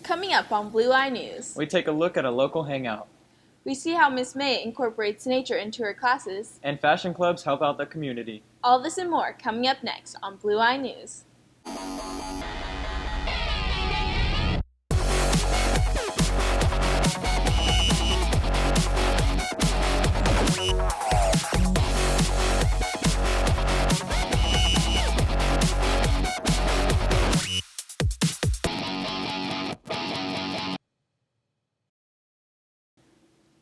Coming up on Blue Eye News, we take a look at a local hangout. We see how Miss May incorporates nature into her classes. And fashion clubs help out the community. All this and more coming up next on Blue Eye News.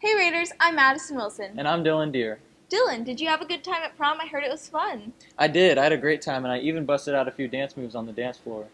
Hey Raiders, I'm Madison Wilson. And I'm Deere. Dylan, did you have a good time at prom? I heard it was fun. I did. I had a great time, and I even busted out a few dance moves on the dance floor.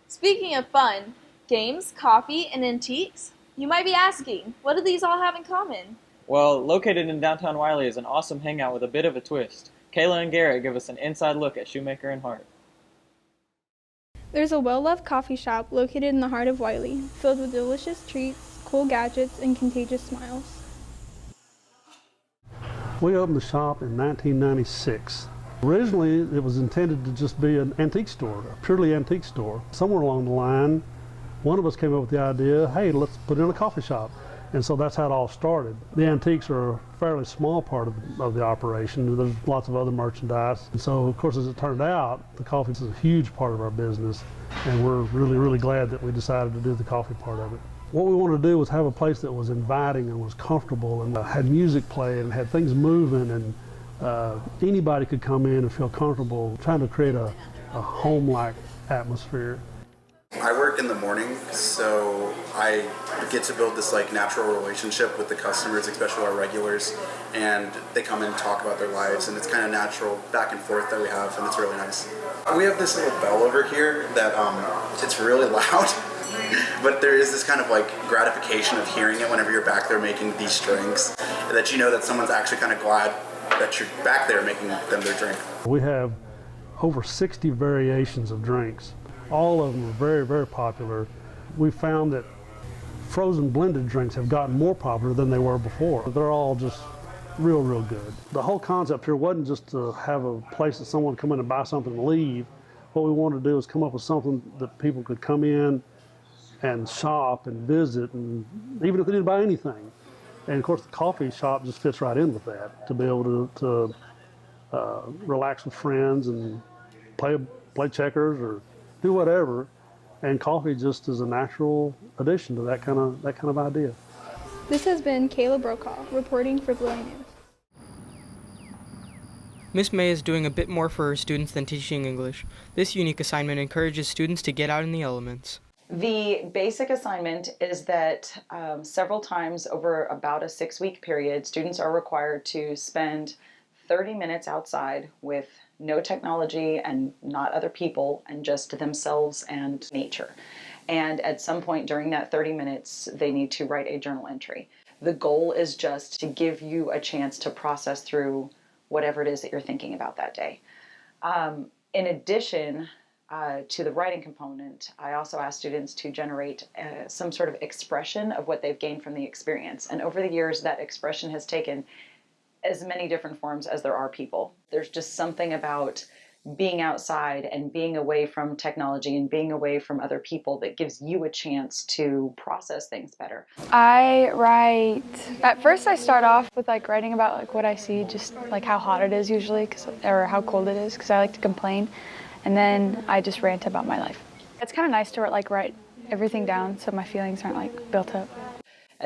Speaking of fun, games, coffee, and antiques? You might be asking, what do these all have in common? Well, located in downtown Wylie is an awesome hangout with a bit of a twist. Kayla and Garrett give us an inside look at Shoemaker Hardt. There's a well-loved coffee shop located in the heart of Wylie, filled with delicious treats, cool gadgets, and contagious smiles. We opened the shop in 1996. Originally, it was intended to just be an antique store, a purely antique store. Somewhere along the line, one of us came up with the idea, hey, let's put in a coffee shop. And so that's how it all started. The antiques are a fairly small part of the operation. There's lots of other merchandise. And so, of course, as it turned out, the coffee is a huge part of our business. And we're really, really glad that we decided to do the coffee part of it. What we wanted to do was have a place that was inviting and was comfortable and had music playing and had things moving, and anybody could come in and feel comfortable, trying to create a home-like atmosphere. I work in the morning, so I get to build this natural relationship with the customers, especially our regulars, and they come in and talk about their lives, and it's kind of natural back and forth that we have, and it's really nice. We have this little bell over here that it's really loud. But there is this kind of gratification of hearing it whenever you're back there making these drinks, that you know that someone's actually kind of glad that you're back there making them their drink. We have over 60 variations of drinks. All of them are very, very popular. We found that frozen blended drinks have gotten more popular than they were before. They're all just real, real good. The whole concept here wasn't just to have a place that someone come in and buy something and leave. What we wanted to do is come up with something that people could come in and shop and visit, and even if they didn't buy anything. And of course the coffee shop just fits right in with that, to be able to relax with friends and play checkers or do whatever, and coffee just is a natural addition to that kind of idea. This has been Kayla Brokaw reporting for Blue Eye News. Miss May is doing a bit more for her students than teaching English. This unique assignment encourages students to get out in the elements. The basic assignment is that several times over about a 6-week period, students are required to spend 30 minutes outside with no technology and not other people, and just themselves and nature. And at some point during that 30 minutes, they need to write a journal entry. The goal is just to give you a chance to process through whatever it is that you're thinking about that day. In addition, to the writing component, I also ask students to generate some sort of expression of what they've gained from the experience. And over the years, that expression has taken as many different forms as there are people. There's just something about being outside and being away from technology and being away from other people that gives you a chance to process things better. I write, at first I start off with writing about what I see, just how hot it is usually, or how cold it is, because I like to complain. And then I just rant about my life. It's kind of nice to write everything down so my feelings aren't built up.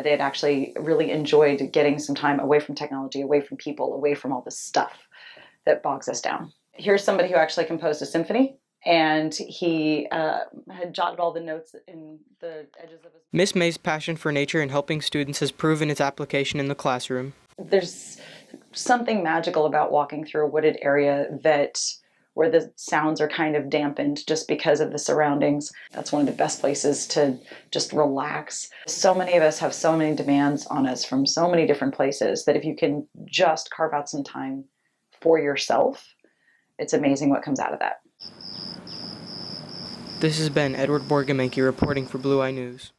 They had actually really enjoyed getting some time away from technology, away from people, away from all the stuff that bogs us down. Here's somebody who actually composed a symphony, and he had jotted all the notes in the edges of his... Miss May's passion for nature and helping students has proven its application in the classroom. There's something magical about walking through a wooded area where the sounds are kind of dampened just because of the surroundings. That's one of the best places to just relax. So many of us have so many demands on us from so many different places that if you can just carve out some time for yourself, it's amazing what comes out of that. This has been Edward Borgamenke reporting for Blue Eye News.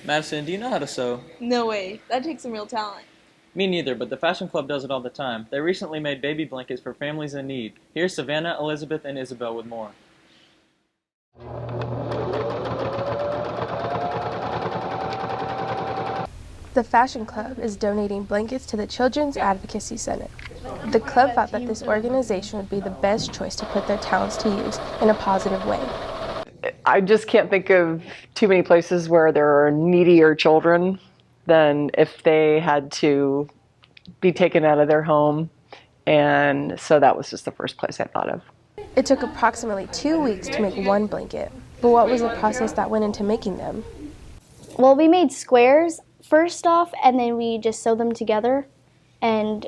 Madison, do you know how to sew? No way. That takes some real talent. Me neither, but the Fashion Club does it all the time. They recently made baby blankets for families in need. Here's Savannah, Elizabeth, and Isabel with more. The Fashion Club is donating blankets to the Children's Advocacy Center. The club thought that this organization would be the best choice to put their talents to use in a positive way. I just can't think of too many places where there are needier children than if they had to be taken out of their home. And so that was just the first place I thought of. It took approximately 2 weeks to make one blanket. But what was the process that went into making them? Well, we made squares first off, and then we just sewed them together, and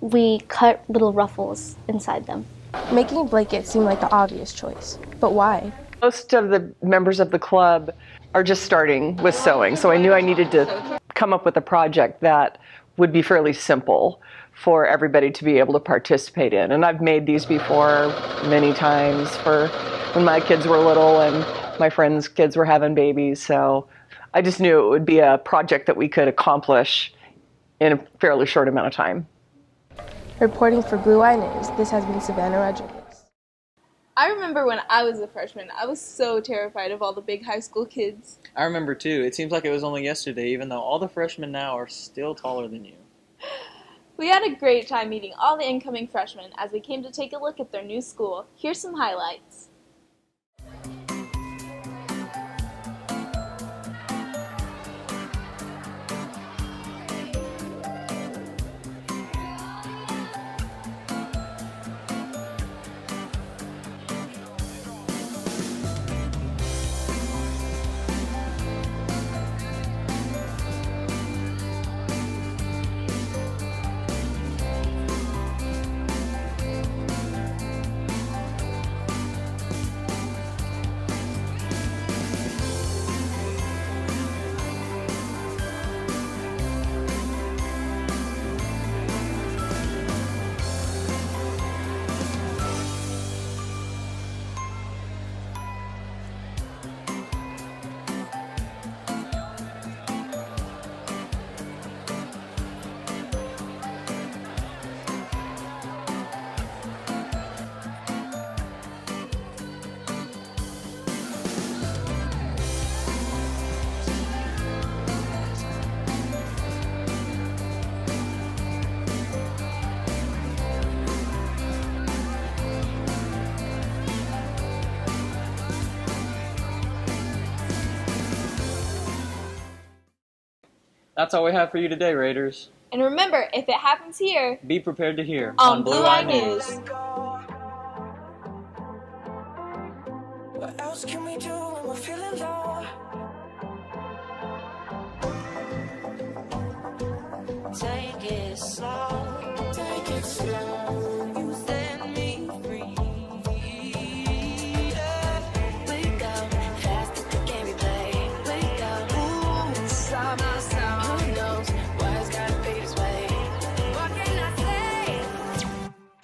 we cut little ruffles inside them. Making blankets seemed like the obvious choice, but why? Most of the members of the club are just starting with sewing, so I knew I needed to come up with a project that would be fairly simple for everybody to be able to participate in. And I've made these before many times for when my kids were little and my friends' kids were having babies, so I just knew it would be a project that we could accomplish in a fairly short amount of time. Reporting for Blue Eye News, this has been Savannah Rodriguez. I remember when I was a freshman, I was so terrified of all the big high school kids. I remember too. It seems like it was only yesterday, even though all the freshmen now are still taller than you. We had a great time meeting all the incoming freshmen as we came to take a look at their new school. Here's some highlights. That's all we have for you today, Raiders. And remember, if it happens here, be prepared to hear on Blue Eye News. What else can we do when we're feeling low? Take it slow, take it slow. You set me free. Wake up, fast that the game we play. Wake up, ooh, inside myself. Who knows why it's gotta be this way? What can I say?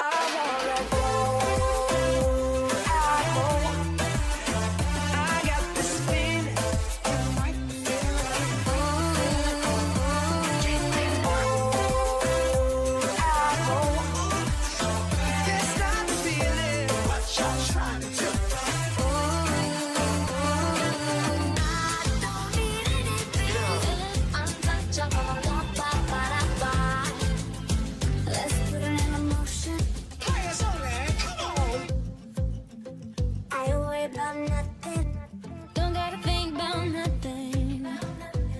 I won't let go. I got this feeling. Don't gotta think about nothing.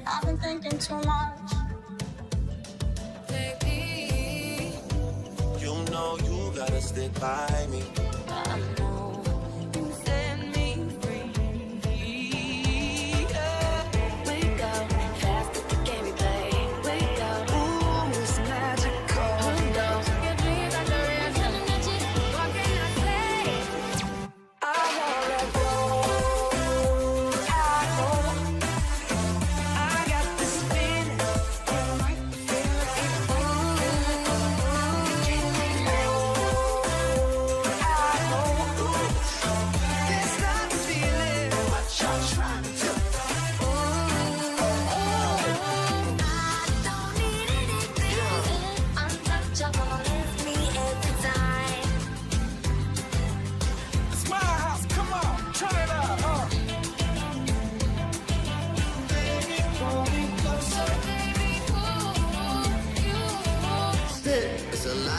I've been thinking too much. Baby, you know you gotta stick by me. I know you set me free. Wake up, fast at the game we play. Wake up, ooh, it's magical. Who knows? Your dreams are the real telling that you. What can I say? I won't let go. I got this feeling. I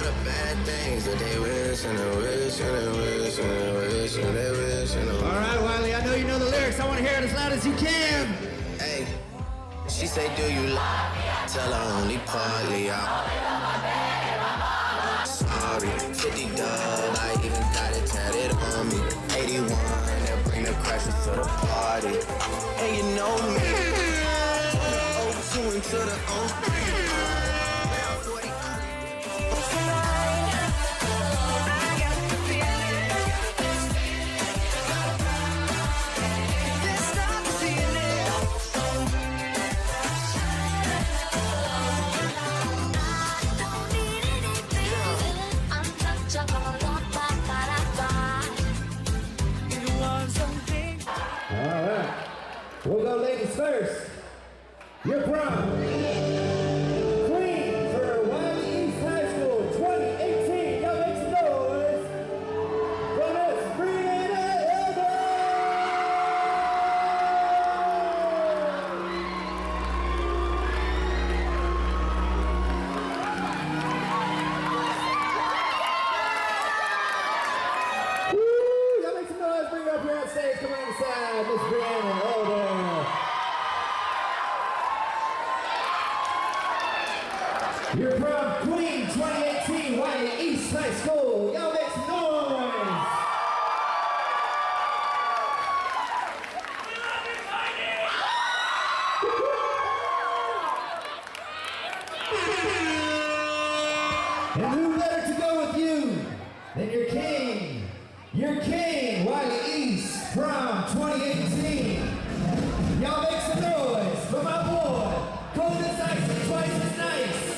the bad things that they wish and they wish and they wish and they wish and they wish and they wish. All right, Wylie, I know you know the lyrics. I want to hear it as loud as you can. Hey, she say, do you love me? Tell her only partly out. Sorry, 50 dub, I even got it tatted on me. 81, that bring the crashers to the party. And you know me, from the 02 into the 03. All right, we'll go ladies first. Your prom queen for Wylie East High School 2018. Y'all make some noise for Miss Brianna Elder. Woo! Y'all make some noise. Bring her up here on stage. Come on inside, Miss Brianna Elder. Your prom queen 2018, Wylie East High School. Y'all make some noise. And who better to go with you than your king? Your king, Wylie East, prom 2018. Y'all make some noise for my boy, cold as ice and twice as nice.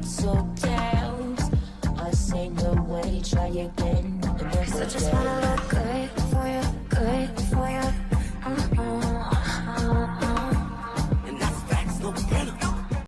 So down, I say no way, try again. And there's So just wanna